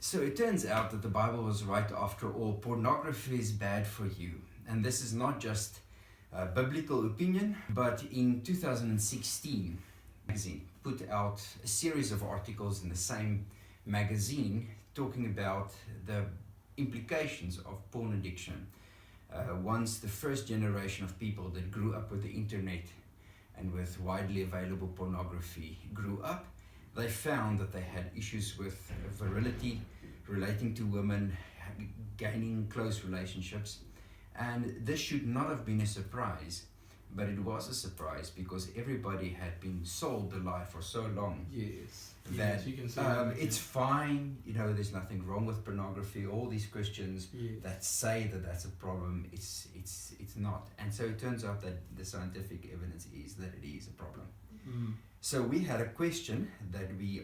So it turns out that the Bible was right after all. Pornography is bad for you. And this is not just biblical opinion, but in 2016, magazine put out a series of articles in the same magazine talking about the implications of porn addiction. Once the first generation of people that grew up with the internet and with widely available pornography grew up, they found that they had issues with virility, relating to women, gaining close relationships. And this should not have been a surprise, but it was a surprise because everybody had been sold the lie for so long. Yes. That yes, you can say that, it's fine, there's nothing wrong with pornography. All these Christians that say that that's a problem, it's not. And so it turns out that the scientific evidence is that it is a problem. So we had a question that we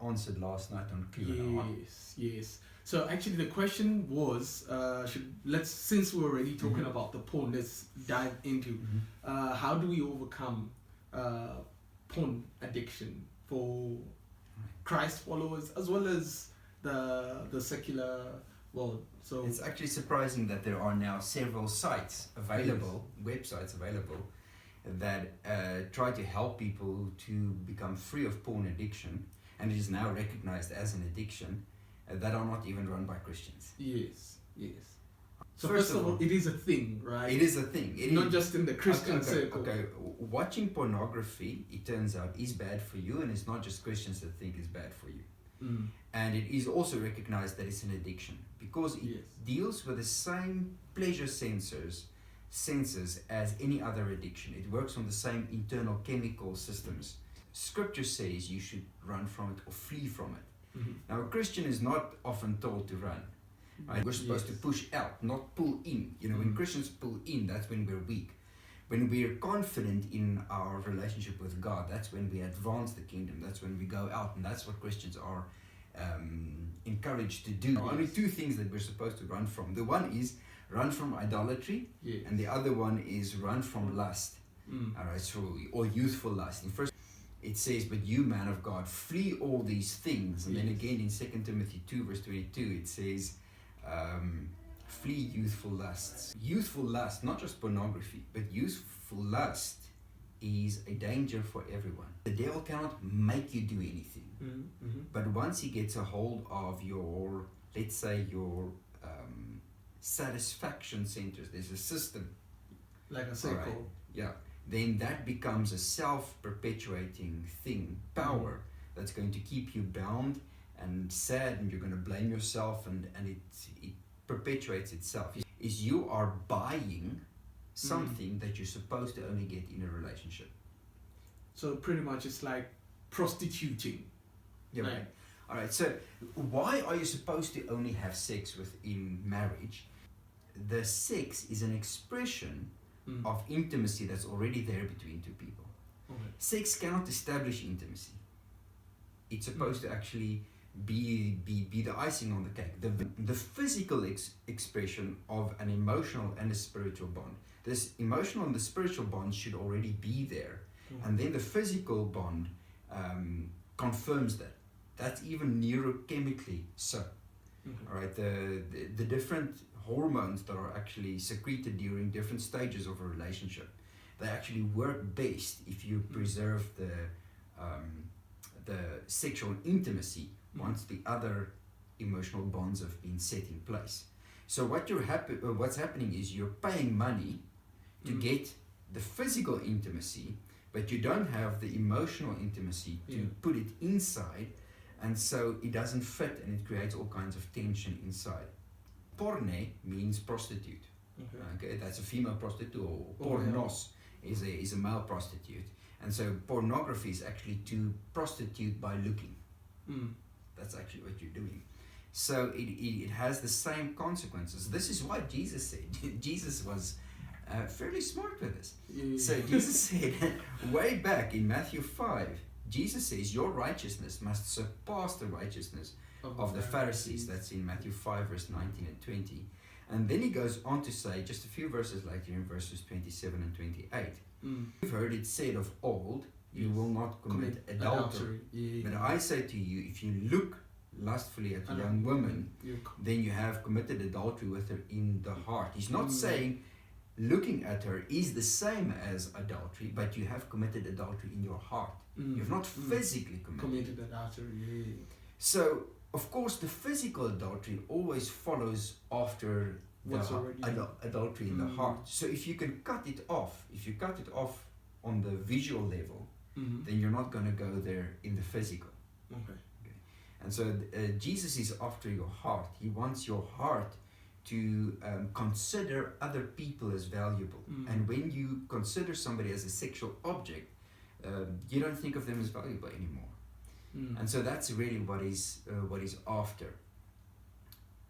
answered last night on Q&A. Yes. So actually the question was, since we're already talking about the porn, let's dive into how do we overcome porn addiction for Christ followers as well as the secular world. So it's actually surprising that there are now several sites available, websites available, that try to help people to become free of porn addiction, and it is now recognized as an addiction, that are not even run by Christians. Yes. So first of all, it is a thing, right? It is a thing. Not just in the Christian circle. Okay, watching pornography, it turns out, is bad for you, and it's not just Christians that think it's bad for you. And it is also recognized that it's an addiction because it deals with the same pleasure senses as any other addiction. It works on the same internal chemical systems. Scripture says you should run from it or flee from it. Now, a Christian is not often told to run. Right? We're supposed to push out, not pull in. When Christians pull in, that's when we're weak. When we're confident in our relationship with God, that's when we advance the kingdom. That's when we go out, and that's what Christians are encouraged to do. Only two things that we're supposed to run from. The one is run from idolatry, and the other one is run from lust. All right, or youthful lust. In first, it says, "But you, man of God, flee all these things." And then again in 2 Timothy 2, verse 22, it says, "Flee youthful lusts." Youthful lust, not just pornography, but youthful lust is a danger for everyone. The devil cannot make you do anything. But once he gets a hold of your, let's say, your satisfaction centers, there's a system. Like a circle. Then that becomes a self-perpetuating thing, power, that's going to keep you bound and sad, and you're going to blame yourself, and it perpetuates itself. Is you are buying something that you're supposed to only get in a relationship. So pretty much it's like prostituting. Yeah. Right. All right. So why are you supposed to only have sex within marriage? The sex is an expression of intimacy that's already there between two people. Sex cannot establish intimacy. It's supposed to actually be the icing on the cake, the physical expression of an emotional and a spiritual bond. This emotional and the spiritual bond should already be there, and then the physical bond confirms that. That's even neurochemically so. All right, the different hormones that are actually secreted during different stages of a relationship, they actually work best if you preserve the sexual intimacy once the other emotional bonds have been set in place. So what's happening is you're paying money to get the physical intimacy, but you don't have the emotional intimacy to put it inside, and so it doesn't fit, and it creates all kinds of tension inside. Porne means prostitute. Okay, that's a female prostitute, or pornos is a male prostitute. And so pornography is actually to prostitute by looking. That's actually what you're doing. So it has the same consequences. This is what Jesus said. Jesus was fairly smart with this. So Jesus said, way back in Matthew 5, Jesus says, your righteousness must surpass the righteousness of the Pharisees. That's in Matthew 5, verse 19 and 20. And then he goes on to say, just a few verses later, in verses 27 and 28, you've heard it said of old, you will not commit adultery. But I say to you, if you look lustfully at a young woman, then you have committed adultery with her in the heart. He's not saying looking at her is the same as adultery, but you have committed adultery in your heart. You've not physically committed adultery. Yeah. So, of course, the physical adultery always follows after the adultery in the heart. So if you can cut it off, if you cut it off on the visual level, then you're not going to go there in the physical. Okay. And so Jesus is after your heart. He wants your heart to consider other people as valuable. And when you consider somebody as a sexual object, you don't think of them as valuable anymore. And so that's really what is after.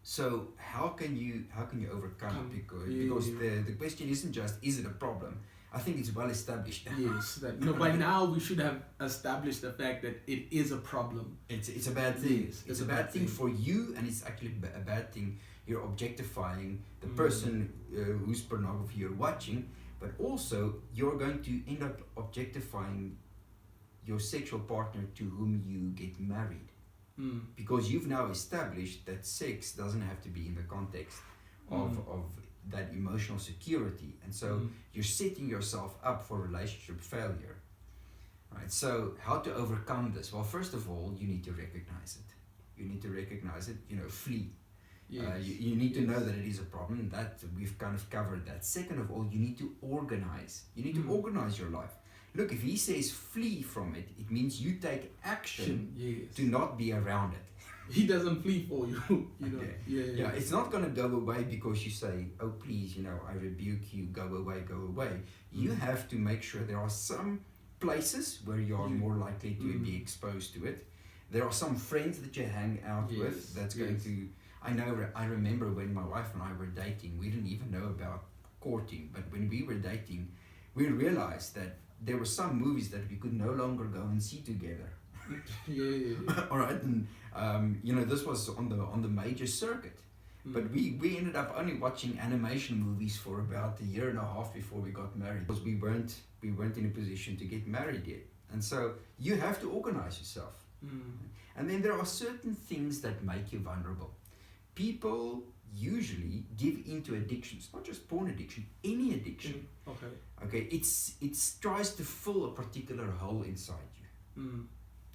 So how can you overcome it? Because the question isn't just, is it a problem? I think it's well established. Yes, by now we should have established the fact that it is a problem. It's a bad thing. Yes, it's a bad thing for you, and it's actually a bad thing. You're objectifying the person whose pornography you're watching, but also you're going to end up objectifying your sexual partner to whom you get married. Because you've now established that sex doesn't have to be in the context of that emotional security, and so you're setting yourself up for relationship failure. Right? So how to overcome this? Well, first of all, you need to recognize it. You need to recognize it, flee. Yes. You need to know that it is a problem. That we've kind of covered that. Second of all, you need to organize. You need to organize your life. Look, if he says flee from it, it means you take action to not be around it. He doesn't flee for you. Yeah, it's not going to go away because you say, oh please, I rebuke you, go away. You have to make sure there are some places where you are more likely to be exposed to it. There are some friends that you hang out with that's going to... I remember when my wife and I were dating, we didn't even know about courting, but when we were dating, we realized that there were some movies that we could no longer go and see together. All right, and this was on the major circuit, but we ended up only watching animation movies for about a year and a half before we got married, because we weren't in a position to get married yet. And so you have to organize yourself. And then there are certain things that make you vulnerable. People usually give into addictions, not just porn addiction, any addiction. Okay, it tries to fill a particular hole inside you.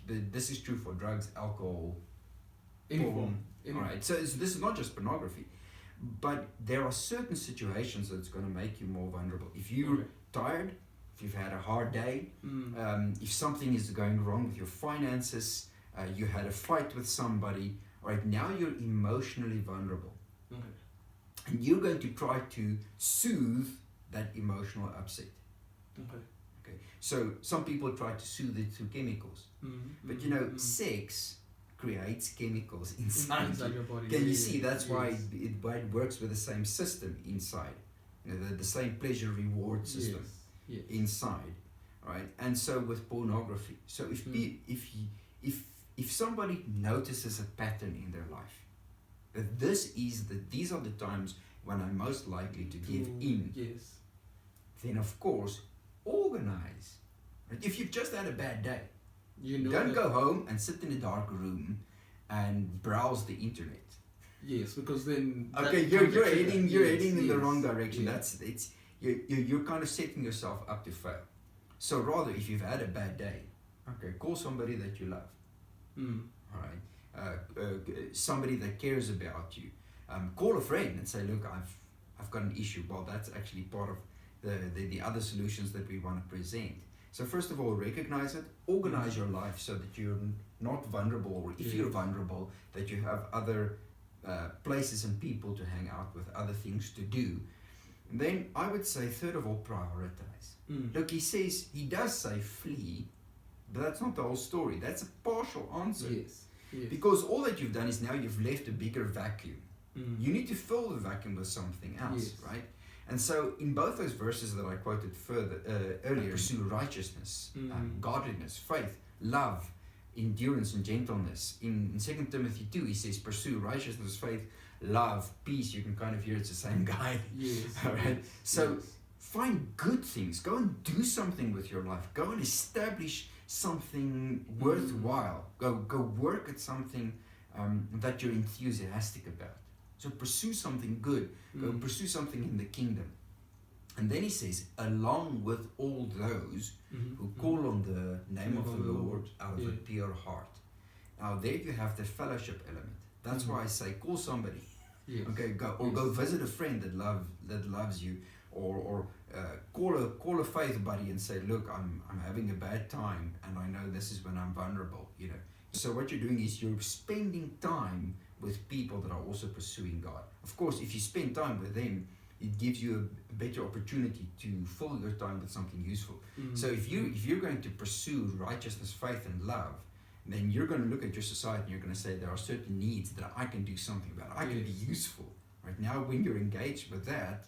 This is true for drugs, alcohol, porn. All right, so this is not just pornography, but there are certain situations that's going to make you more vulnerable. If you're tired, if you've had a hard day, if something is going wrong with your finances, you had a fight with somebody, right now you're emotionally vulnerable. And you're going to try to soothe that emotional upset. Okay. So some people try to soothe it through chemicals. But sex creates chemicals inside your body. Can you see? That's why it works with the same system inside. The same pleasure reward system inside. Right? And so with pornography. So if somebody notices a pattern in their life, that these are the times when I'm most likely to give in, then of course organize. Right? If you've just had a bad day, don't go home and sit in a dark room and browse the internet. Yes, because then you're heading in the wrong direction. You're kind of setting yourself up to fail. So rather, if you've had a bad day, call somebody that you love. All right, somebody that cares about you. Call a friend and say, look, I've got an issue. Well, that's actually part of the other solutions that we want to present. So first of all, recognize it, organize your life so that you're not vulnerable, or if you're vulnerable, that you have other places and people to hang out with, other things to do. And then I would say, third of all, prioritize. Look, he does say flee, but that's not the whole story. That's a partial answer. Yes. Because all that you've done is now you've left a bigger vacuum. You need to fill the vacuum with something else, right? And so in both those verses that I quoted earlier, pursue righteousness, godliness, faith, love, endurance and gentleness. In 2 Timothy 2, he says, pursue righteousness, faith, love, peace. You can kind of hear it's the same guy. All right. So find good things. Go and do something with your life. Go and establish something worthwhile. Go work at something that you're enthusiastic about. So pursue something good. Go pursue something in the kingdom. And then he says, along with all those who call on the name of the Lord out of a pure heart. Now there you have the fellowship element. That's why I say call somebody. Yes. Okay, go visit a friend that loves you, or call a faith buddy and say, look, I'm having a bad time, and I know this is when I'm vulnerable. So what you're doing is you're spending time with people that are also pursuing God. Of course, if you spend time with them, it gives you a better opportunity to fill your time with something useful. So if you're going to pursue righteousness, faith, and love, then you're going to look at your society and you're going to say there are certain needs that I can do something about. I can be useful. Right now, when you're engaged with that,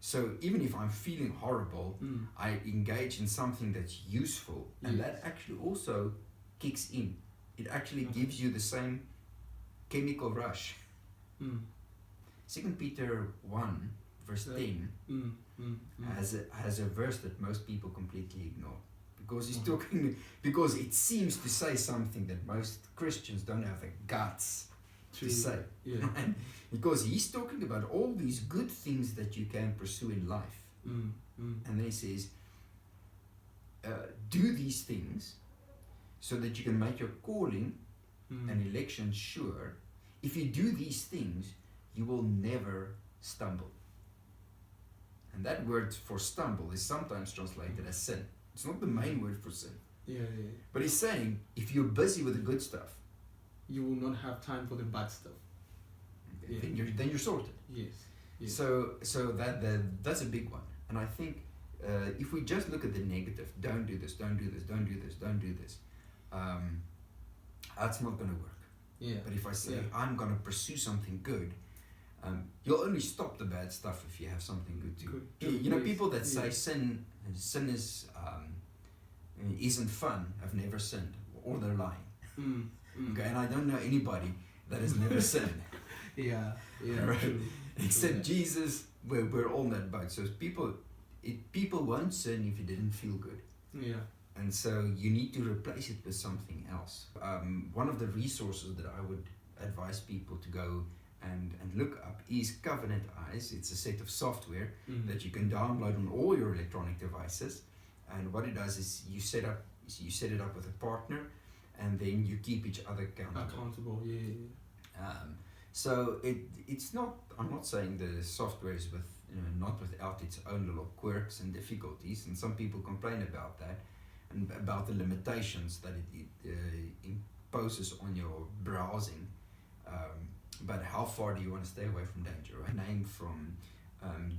so even if I'm feeling horrible, I engage in something that's useful, and that actually also kicks in. It actually gives you the same chemical rush. 2 Peter 1 verse 10 has a verse that most people completely ignore. Because he's talking, because it seems to say something that most Christians don't have the guts to say. And because he's talking about all these good things that you can pursue in life. And then he says, do these things so that you can make your calling and election sure. If you do these things, you will never stumble. And that word for stumble is sometimes translated as sin. It's not the main word for sin. But he's saying, if you're busy with the good stuff, you will not have time for the bad stuff. Then you're sorted. Yes. So that's a big one. And I think if we just look at the negative, don't do this, don't do this, don't do this, don't do this, that's not going to work. But if I say, I'm going to pursue something good, you'll only stop the bad stuff if you have something good to do. People that say sin is isn't fun, have never sinned, or they're lying. Okay, and I don't know anybody that has never sinned. Right? True. Except Jesus, we're all in that boat. So people won't sin if it didn't feel good. And so you need to replace it with something else. One of the resources that I would advise people to go and look up is Covenant Eyes. It's a set of software that you can download on all your electronic devices. And what it does is you set it up with a partner, and then you keep each other accountable. So it's not. I'm not saying the software is not without its own little quirks and difficulties, and some people complain about that and about the limitations that it imposes on your browsing. But how far do you want to stay away from danger? Right? Name from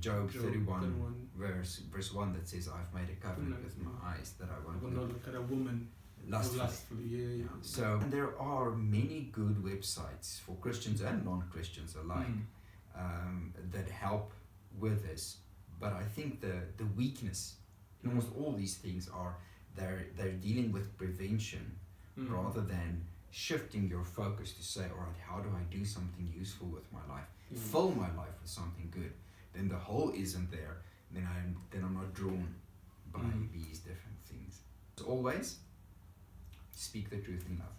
Job 31 verse 1 that says, I've made a covenant with my eyes that I won't look at a woman lustfully. So and there are many good websites for Christians and non-Christians alike that help with this. But I think the weakness in almost all these things are they're dealing with prevention rather than shifting your focus to say, all right, how do I do something useful with my life? Fill my life with something good. Then the whole isn't there. Then I'm not drawn by these different things. As always, speak the truth in love.